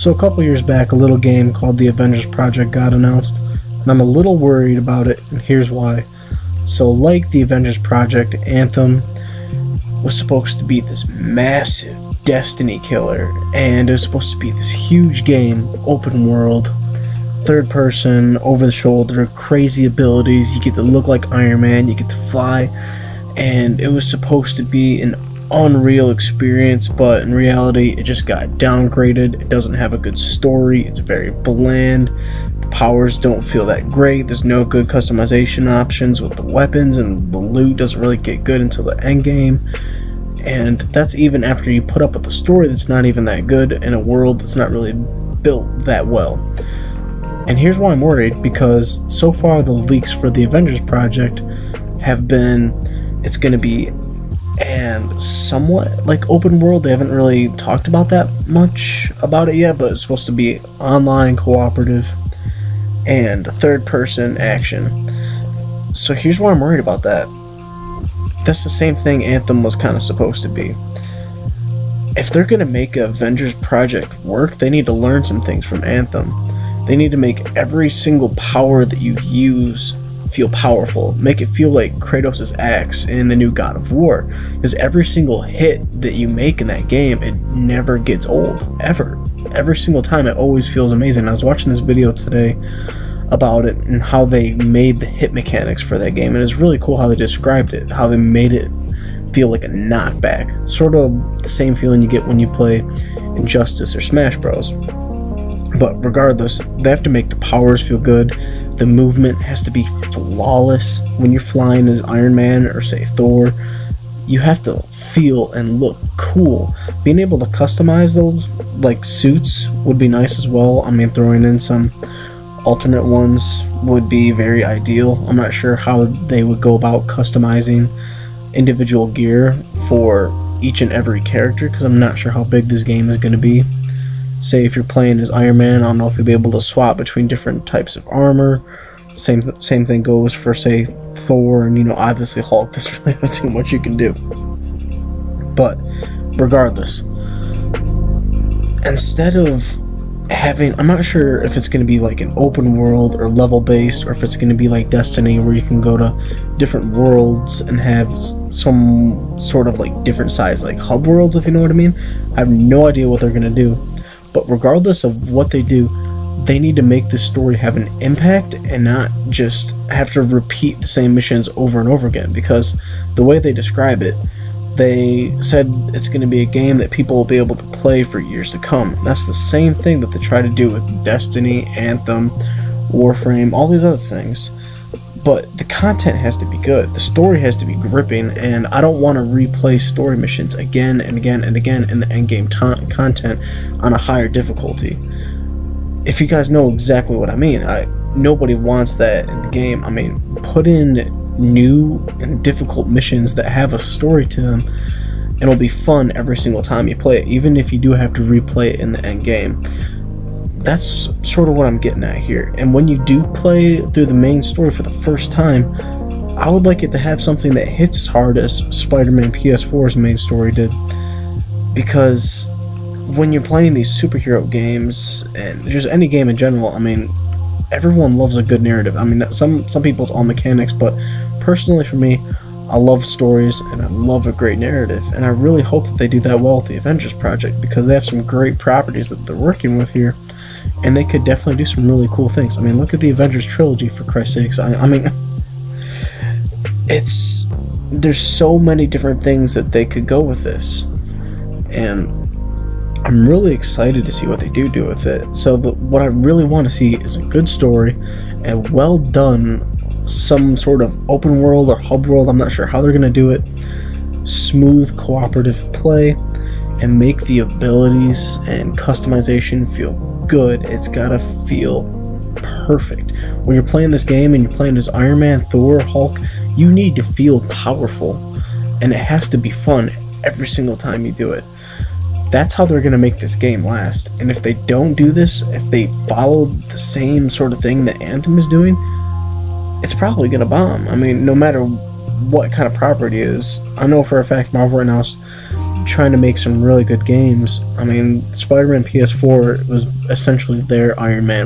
So a couple years back, a little game called the Avengers Project got announced, and I'm a little worried about it, and here's why. So like the Avengers Project, Anthem was supposed to be this massive Destiny killer, and it was supposed to be this huge game, open world, third person, over the shoulder, crazy abilities, you get to look like Iron Man, you get to fly, and it was supposed to be an unreal experience, but in reality it just got downgraded. It doesn't have a good story, it's very bland, the powers don't feel that great, there's no good customization options with the weapons, and the loot doesn't really get good until the end game. And that's even after you put up with a story that's not even that good in a world that's not really built that well. And here's why I'm worried, because so far the leaks for the Avengers Project have been, it's going to be and somewhat like open world. They haven't really talked about that much about it yet, but it's supposed to be online, cooperative, and third person action. So here's why I'm worried about that. That's the same thing Anthem was kind of supposed to be. If they're going to make an Avengers Project work, they need to learn some things from Anthem. They need to make every single power that you use feel powerful. Make it feel like Kratos' axe in the new God of War. Because every single hit that you make in that game, it never gets old. Ever. Every single time, it always feels amazing. I was watching this video today about it and how they made the hit mechanics for that game, and it's really cool how they described it, how they made it feel like a knockback, sort of the same feeling you get when you play Injustice or Smash Bros. But regardless, they have to make the powers feel good, the movement has to be flawless. When you're flying as Iron Man or say Thor, you have to feel and look cool. Being able to customize those like suits would be nice as well. I mean, throwing in some alternate ones would be very ideal. I'm not sure how they would go about customizing individual gear for each and every character, because I'm not sure how big this game is going to be. Say if you're playing as Iron Man, I don't know if you'll be able to swap between different types of armor. Same thing goes for say Thor, and obviously Hulk doesn't really have too much you can do. But regardless, instead of having, I'm not sure if it's going to be like an open world or level based, or if it's going to be like Destiny where you can go to different worlds and have some sort of like different size like hub worlds, if you know what I mean. I have no idea what they're going to do, but regardless of what they do, they need to make this story have an impact and not just have to repeat the same missions over and over again, because the way they describe it, they said it's going to be a game that people will be able to play for years to come. That's the same thing that they try to do with Destiny, Anthem, Warframe, all these other things. But the content has to be good. The story has to be gripping, and I don't want to replay story missions again and again and again in the endgame content on a higher difficulty. If you guys know exactly what I mean, nobody wants that in the game. I mean, put in new and difficult missions that have a story to them, and it'll be fun every single time you play it, even if you do have to replay it in the end game. That's sort of what I'm getting at here. And when you do play through the main story for the first time, I would like it to have something that hits as hard as Spiderman PS4's main story did, because when you're playing these superhero games and just any game in general, I mean, everyone loves a good narrative. I mean, some people it's all mechanics, but personally for me, I love stories and I love a great narrative, and I really hope that they do that well with the Avengers Project, because they have some great properties that they're working with here, and they could definitely do some really cool things. I mean, look at the Avengers trilogy, for Christ's sakes. I mean, there's so many different things that they could go with this, and I'm really excited to see what they do with it. So what I really want to see is a good story, and well done, some sort of open world or hub world, I'm not sure how they're going to do it, smooth cooperative play, and make the abilities and customization feel good. It's got to feel perfect. When you're playing this game and you're playing as Iron Man, Thor, Hulk, you need to feel powerful, and it has to be fun every single time you do it. That's how they're going to make this game last. And if they don't do this, if they follow the same sort of thing that Anthem is doing, it's probably going to bomb. I mean, no matter what kind of property it is. I know for a fact Marvel announced trying to make some really good games. I mean, Spider-Man PS4 was essentially their Iron Man